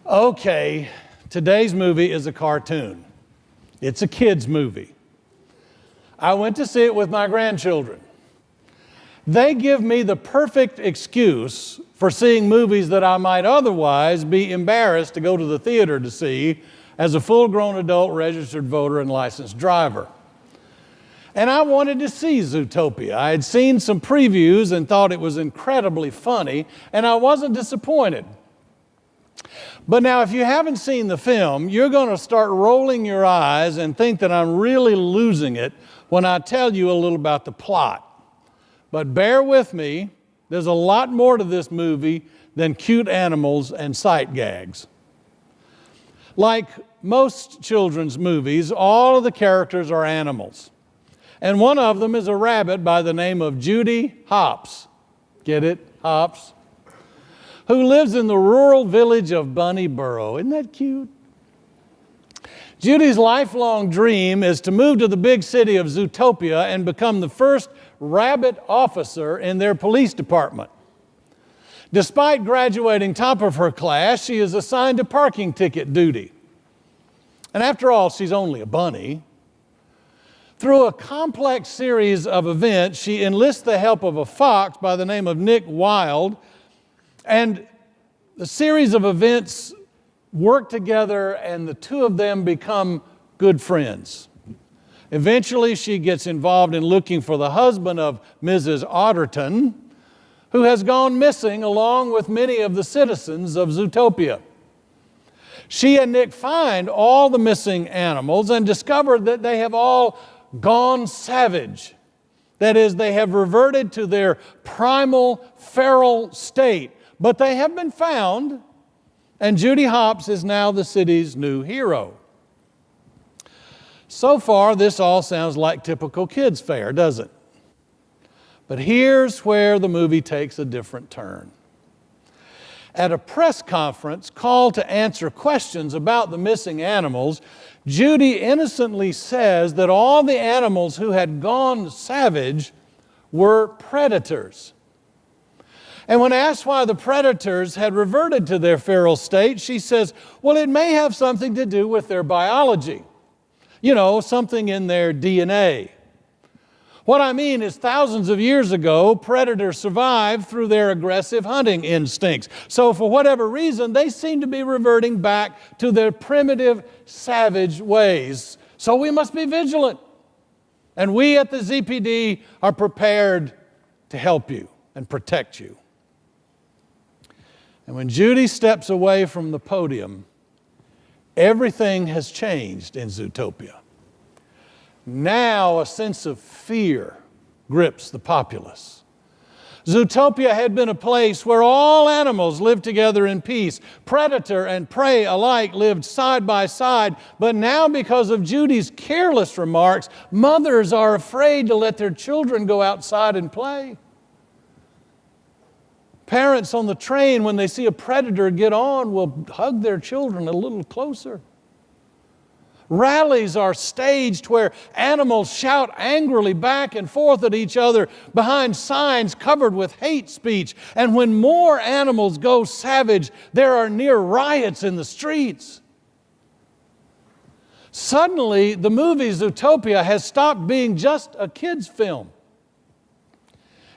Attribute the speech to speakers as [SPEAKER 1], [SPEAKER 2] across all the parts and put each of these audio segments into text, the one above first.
[SPEAKER 1] Okay, today's movie is a cartoon. It's a kid's movie. I went to see it with my grandchildren. They give me the perfect excuse for seeing movies that I might otherwise be embarrassed to go to the theater to see as a full-grown adult registered voter and licensed driver. And I wanted to see Zootopia. I had seen some previews and thought it was incredibly funny, and I wasn't disappointed. But now, if you haven't seen the film, you're going to start rolling your eyes and think that I'm really losing it when I tell you a little about the plot. But bear with me, there's a lot more to this movie than cute animals and sight gags. Like most children's movies, all of the characters are animals. And one of them is a rabbit by the name of Judy Hopps. Get it? Hopps. Who lives in the rural village of Bunnyboro. Isn't that cute? Judy's lifelong dream is to move to the big city of Zootopia and become the first rabbit officer in their police department. Despite graduating top of her class, she is assigned to parking ticket duty. And after all, she's only a bunny. Through a complex series of events, she enlists the help of a fox by the name of Nick Wilde, and the series of events work together, and the two of them become good friends. Eventually, she gets involved in looking for the husband of Mrs. Otterton, who has gone missing along with many of the citizens of Zootopia. She and Nick find all the missing animals and discover that they have all gone savage. That is, they have reverted to their primal feral state. But they have been found, and Judy Hopps is now the city's new hero. So far, this all sounds like typical kids' fare, doesn't it? But here's where the movie takes a different turn. At a press conference called to answer questions about the missing animals, Judy innocently says that all the animals who had gone savage were predators. And when asked why the predators had reverted to their feral state, she says, well, it may have something to do with their biology. You know, something in their DNA. What I mean is thousands of years ago, predators survived through their aggressive hunting instincts. So for whatever reason, they seem to be reverting back to their primitive, savage ways. So we must be vigilant. And we at the ZPD are prepared to help you and protect you. And when Judy steps away from the podium, everything has changed in Zootopia. Now a sense of fear grips the populace. Zootopia had been a place where all animals lived together in peace. Predator and prey alike lived side by side. But now, because of Judy's careless remarks, mothers are afraid to let their children go outside and play. Parents on the train, when they see a predator get on, will hug their children a little closer. Rallies are staged where animals shout angrily back and forth at each other behind signs covered with hate speech. And when more animals go savage, there are near riots in the streets. Suddenly, the movie Zootopia has stopped being just a kid's film.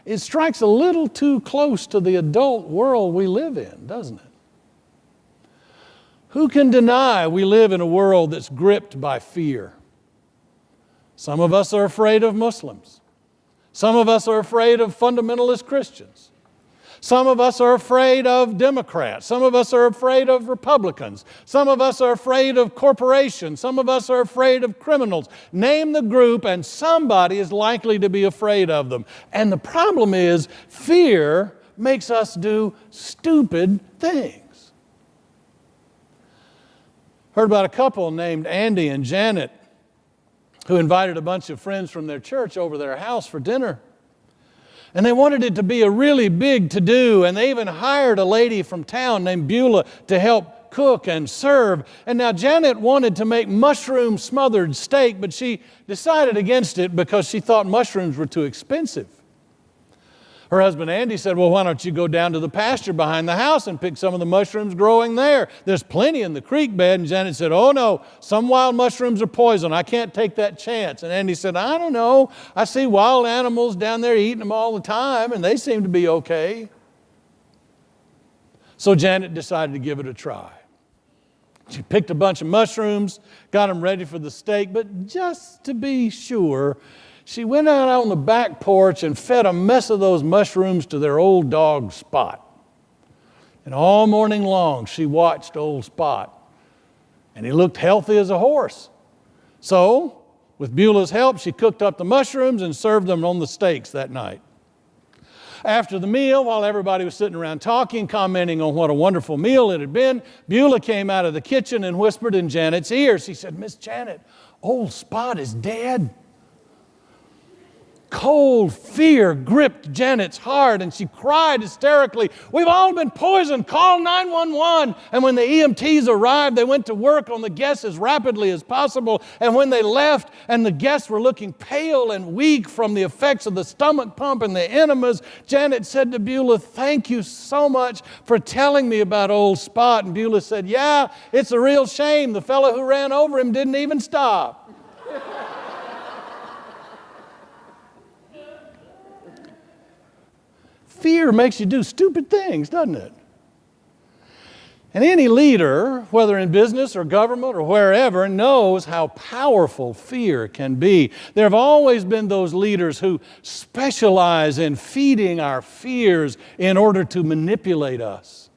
[SPEAKER 1] It strikes a little too close to the adult world we live in, doesn't it? Who can deny we live in a world that's gripped by fear? Some of us are afraid of Muslims. Some of us are afraid of fundamentalist Christians. Some of us are afraid of Democrats. Some of us are afraid of Republicans. Some of us are afraid of corporations. Some of us are afraid of criminals. Name the group and somebody is likely to be afraid of them. And the problem is fear makes us do stupid things. Heard about a couple named Andy and Janet who invited a bunch of friends from their church over their house for dinner. And they wanted it to be a really big to-do, and they even hired a lady from town named Beulah to help cook and serve. And now Janet wanted to make mushroom smothered steak, but she decided against it because she thought mushrooms were too expensive. Her husband Andy said, well, why don't you go down to the pasture behind the house and pick some of the mushrooms growing there? There's plenty in the creek bed. And Janet said, oh no, some wild mushrooms are poison. I can't take that chance. And Andy said, I don't know. I see wild animals down there eating them all the time, and they seem to be okay. So Janet decided to give it a try. She picked a bunch of mushrooms, got them ready for the steak, but just to be sure, she went out on the back porch and fed a mess of those mushrooms to their old dog, Spot. And all morning long, she watched old Spot. And he looked healthy as a horse. So, with Beulah's help, she cooked up the mushrooms and served them on the steaks that night. After the meal, while everybody was sitting around talking, commenting on what a wonderful meal it had been, Beulah came out of the kitchen and whispered in Janet's ear. She said, Miss Janet, old Spot is dead. Cold fear gripped Janet's heart, and she cried hysterically, we've all been poisoned, call 911. And when the EMTs arrived, they went to work on the guests as rapidly as possible. And when they left and the guests were looking pale and weak from the effects of the stomach pump and the enemas, Janet said to Beulah, thank you so much for telling me about old Spot. And Beulah said, yeah, it's a real shame. The fellow who ran over him didn't even stop. Fear makes you do stupid things, doesn't it? And any leader, whether in business or government or wherever, knows how powerful fear can be. There have always been those leaders who specialize in feeding our fears in order to manipulate us.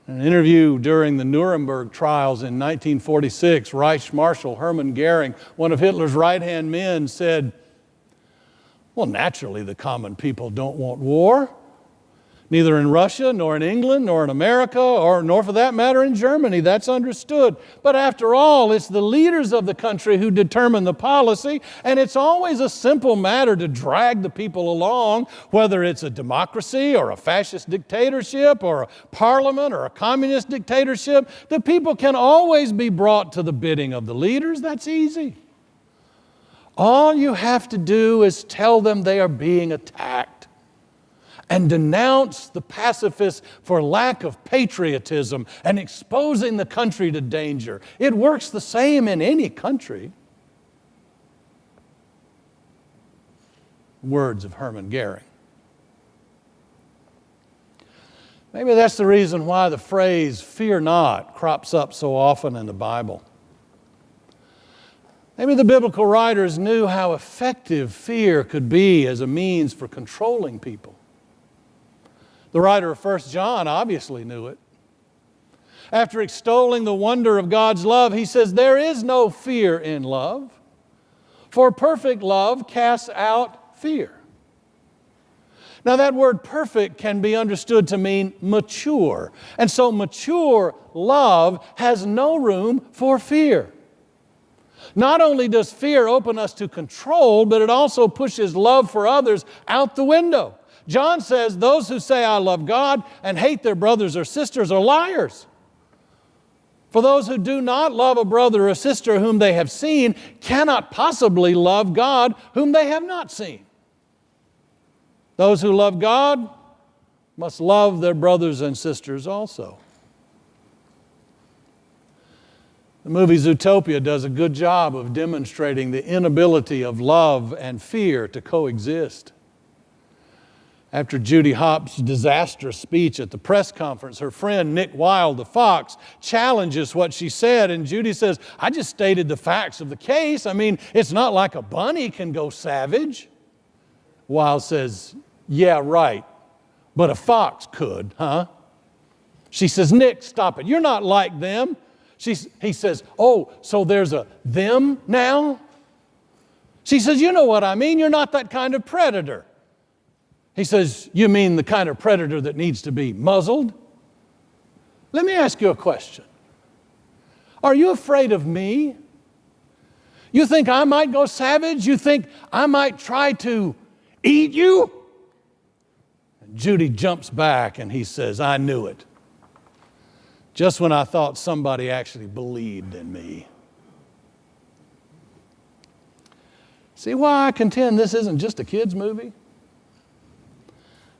[SPEAKER 1] In an interview during the Nuremberg trials in 1946, Reich Marshal Hermann Goering, one of Hitler's right-hand men, said, well, naturally, the common people don't want war, neither in Russia, nor in England, nor in America, nor for that matter in Germany. That's understood. But after all, it's the leaders of the country who determine the policy, and it's always a simple matter to drag the people along, whether it's a democracy or a fascist dictatorship or a parliament or a communist dictatorship. The people can always be brought to the bidding of the leaders. That's easy. All you have to do is tell them they are being attacked and denounce the pacifists for lack of patriotism and exposing the country to danger. It works the same in any country. Words of Hermann Goering. Maybe that's the reason why the phrase, fear not, crops up so often in the Bible. Maybe the biblical writers knew how effective fear could be as a means for controlling people. The writer of 1 John obviously knew it. After extolling the wonder of God's love, he says, there is no fear in love, for perfect love casts out fear. Now that word perfect can be understood to mean mature. And so mature love has no room for fear. Not only does fear open us to control, but it also pushes love for others out the window. John says those who say, I love God and hate their brothers or sisters are liars. For those who do not love a brother or sister whom they have seen cannot possibly love God whom they have not seen. Those who love God must love their brothers and sisters also. The movie Zootopia does a good job of demonstrating the inability of love and fear to coexist. After Judy Hopps' disastrous speech at the press conference, her friend Nick Wilde, the fox, challenges what she said, and Judy says, I just stated the facts of the case. I mean, it's not like a bunny can go savage. Wilde says, yeah, right, but a fox could, huh? She says, Nick, stop it. You're not like them. He says, oh, so there's a them now? She says, you know what I mean. You're not that kind of predator. He says, you mean the kind of predator that needs to be muzzled? Let me ask you a question. Are you afraid of me? You think I might go savage? You think I might try to eat you? And Judy jumps back and he says, I knew it. Just when I thought somebody actually believed in me. See why I contend this isn't just a kid's movie?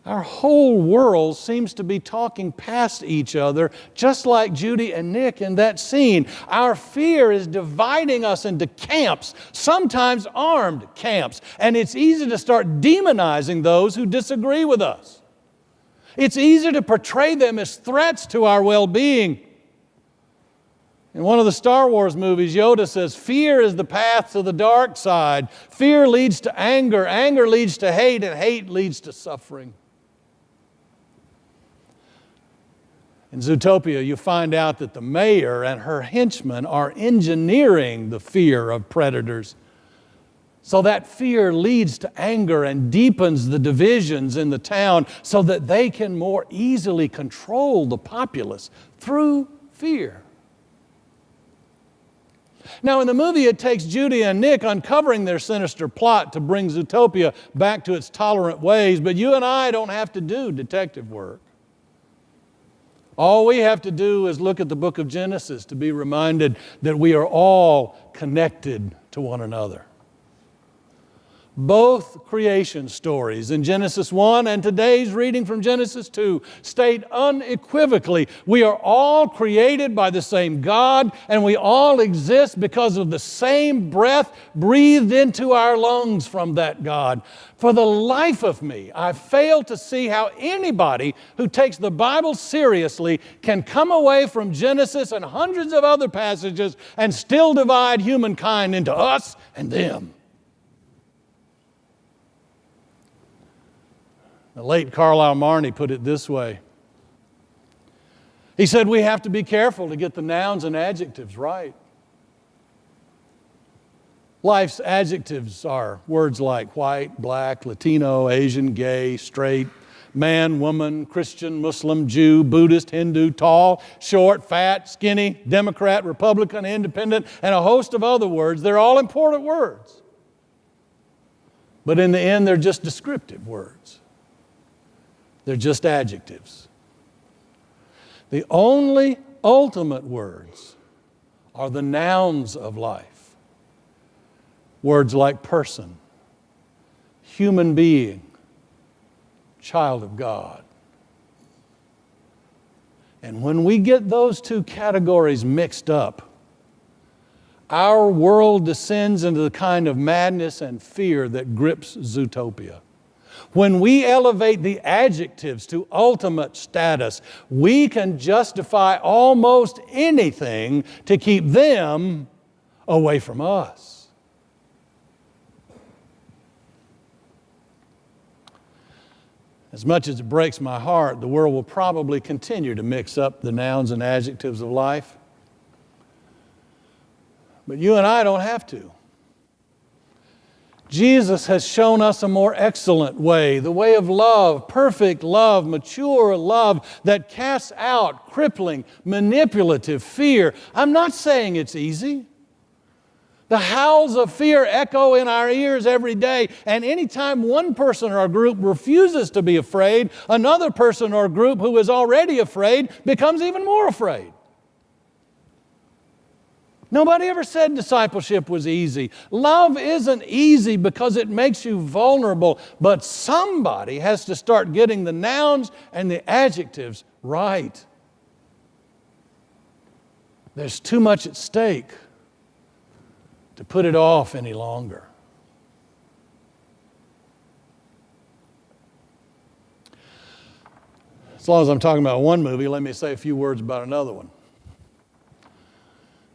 [SPEAKER 1] Our whole world seems to be talking past each other, just like Judy and Nick in that scene. Our fear is dividing us into camps, sometimes armed camps, and it's easy to start demonizing those who disagree with us. It's easy to portray them as threats to our well-being. In one of the Star Wars movies, Yoda says, fear is the path to the dark side. Fear leads to anger, anger leads to hate, and hate leads to suffering. In Zootopia, you find out that the mayor and her henchmen are engineering the fear of predators. So that fear leads to anger and deepens the divisions in the town so that they can more easily control the populace through fear. Now, in the movie, it takes Judy and Nick uncovering their sinister plot to bring Zootopia back to its tolerant ways, but you and I don't have to do detective work. All we have to do is look at the book of Genesis to be reminded that we are all connected to one another. Both creation stories in Genesis 1 and today's reading from Genesis 2 state unequivocally we are all created by the same God and we all exist because of the same breath breathed into our lungs from that God. For the life of me, I fail to see how anybody who takes the Bible seriously can come away from Genesis and hundreds of other passages and still divide humankind into us and them. The late Carlisle Marney put it this way. He said, we have to be careful to get the nouns and adjectives right. Life's adjectives are words like white, black, Latino, Asian, gay, straight, man, woman, Christian, Muslim, Jew, Buddhist, Hindu, tall, short, fat, skinny, Democrat, Republican, independent, and a host of other words. They're all important words. But in the end, they're just descriptive words. They're just adjectives. The only ultimate words are the nouns of life. Words like person, human being, child of God. And when we get those two categories mixed up, our world descends into the kind of madness and fear that grips Zootopia. When we elevate the adjectives to ultimate status, we can justify almost anything to keep them away from us. As much as it breaks my heart, the world will probably continue to mix up the nouns and adjectives of life. But you and I don't have to. Jesus has shown us a more excellent way, the way of love, perfect love, mature love that casts out crippling, manipulative fear. I'm not saying it's easy. The howls of fear echo in our ears every day, and anytime one person or a group refuses to be afraid, another person or group who is already afraid becomes even more afraid. Nobody ever said discipleship was easy. Love isn't easy because it makes you vulnerable, but somebody has to start getting the nouns and the adjectives right. There's too much at stake to put it off any longer. As long as I'm talking about one movie, let me say a few words about another one.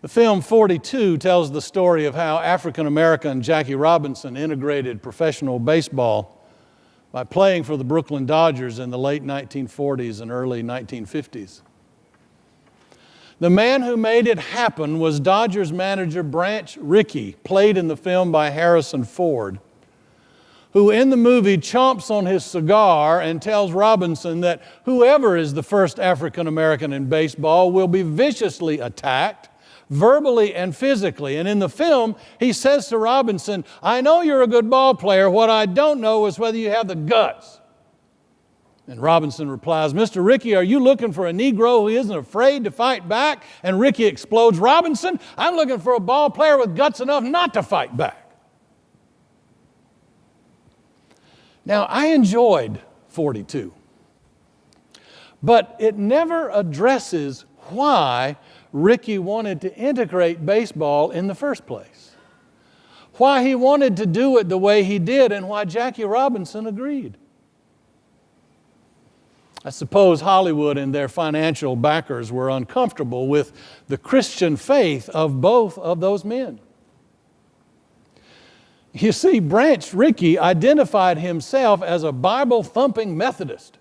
[SPEAKER 1] The film 42 tells the story of how African-American Jackie Robinson integrated professional baseball by playing for the Brooklyn Dodgers in the late 1940s and early 1950s. The man who made it happen was Dodgers manager Branch Rickey, played in the film by Harrison Ford, who in the movie chomps on his cigar and tells Robinson that whoever is the first African-American in baseball will be viciously attacked, verbally and physically. And in the film, he says to Robinson, I know you're a good ball player. What I don't know is whether you have the guts. And Robinson replies, Mr. Rickey, are you looking for a Negro who isn't afraid to fight back? And Rickey explodes, Robinson, I'm looking for a ball player with guts enough not to fight back. Now, I enjoyed 42. But it never addresses why Ricky wanted to integrate baseball in the first place, why he wanted to do it the way he did, and why Jackie Robinson agreed. I suppose Hollywood and their financial backers were uncomfortable with the Christian faith of both of those men. You see, Branch Rickey identified himself as a Bible-thumping Methodist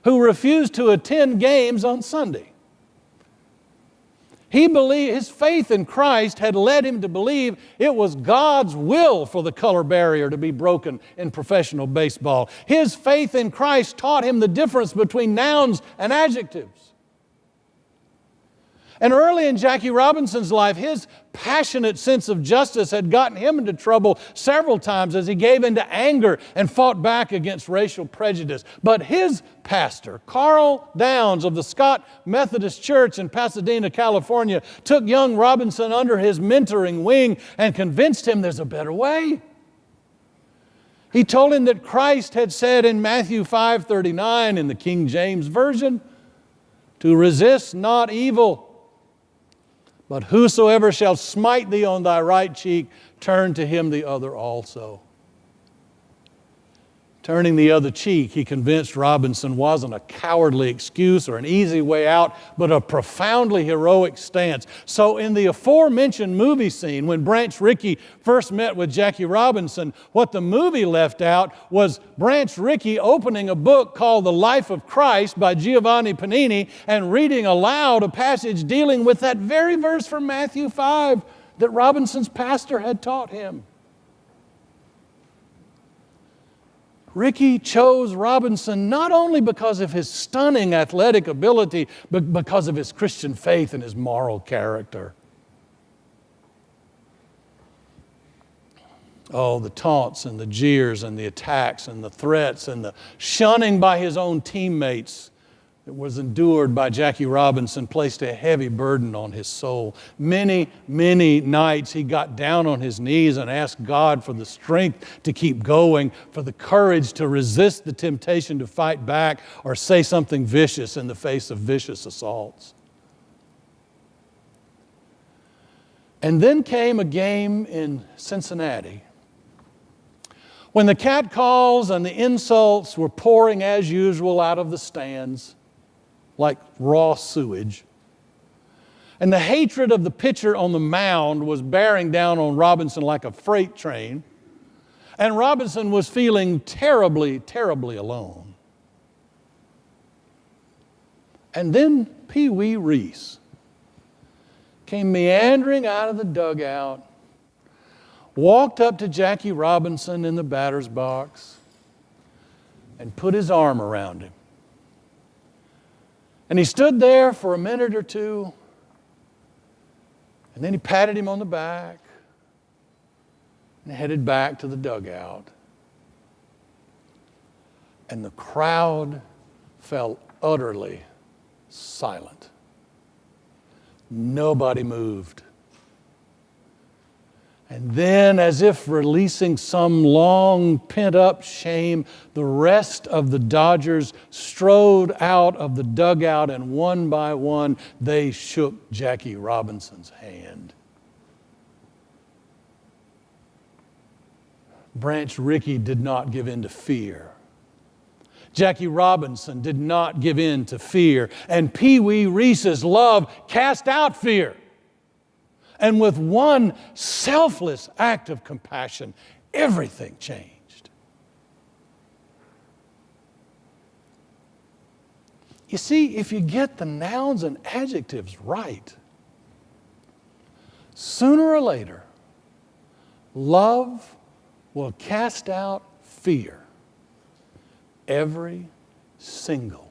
[SPEAKER 1] who refused to attend games on Sunday. He believed his faith in Christ had led him to believe it was God's will for the color barrier to be broken in professional baseball. His faith in Christ taught him the difference between nouns and adjectives. And early in Jackie Robinson's life, his passionate sense of justice had gotten him into trouble several times as he gave into anger and fought back against racial prejudice. But his pastor, Carl Downs of the Scott Methodist Church in Pasadena, California, took young Robinson under his mentoring wing and convinced him there's a better way. He told him that Christ had said in Matthew 5:39 in the King James Version, to resist not evil, but whosoever shall smite thee on thy right cheek, turn to him the other also. Turning the other cheek, he convinced Robinson, wasn't a cowardly excuse or an easy way out, but a profoundly heroic stance. So in the aforementioned movie scene, when Branch Rickey first met with Jackie Robinson, what the movie left out was Branch Rickey opening a book called The Life of Christ by Giovanni Panini and reading aloud a passage dealing with that very verse from Matthew 5 that Robinson's pastor had taught him. Rickey chose Robinson not only because of his stunning athletic ability, but because of his Christian faith and his moral character. Oh, the taunts and the jeers and the attacks and the threats and the shunning by his own teammates that was endured by Jackie Robinson placed a heavy burden on his soul. Many, many nights he got down on his knees and asked God for the strength to keep going, for the courage to resist the temptation to fight back or say something vicious in the face of vicious assaults. And then came a game in Cincinnati when the catcalls and the insults were pouring as usual out of the stands like raw sewage. And the hatred of the pitcher on the mound was bearing down on Robinson like a freight train. And Robinson was feeling terribly, terribly alone. And then Pee Wee Reese came meandering out of the dugout, walked up to Jackie Robinson in the batter's box, and put his arm around him. And he stood there for a minute or two, and then he patted him on the back and headed back to the dugout. And the crowd fell utterly silent. Nobody moved. And then, as if releasing some long pent-up shame, the rest of the Dodgers strode out of the dugout, and one by one, they shook Jackie Robinson's hand. Branch Rickey did not give in to fear. Jackie Robinson did not give in to fear. And Pee Wee Reese's love cast out fear. And with one selfless act of compassion, everything changed. You see, if you get the nouns and adjectives right, sooner or later, love will cast out fear every single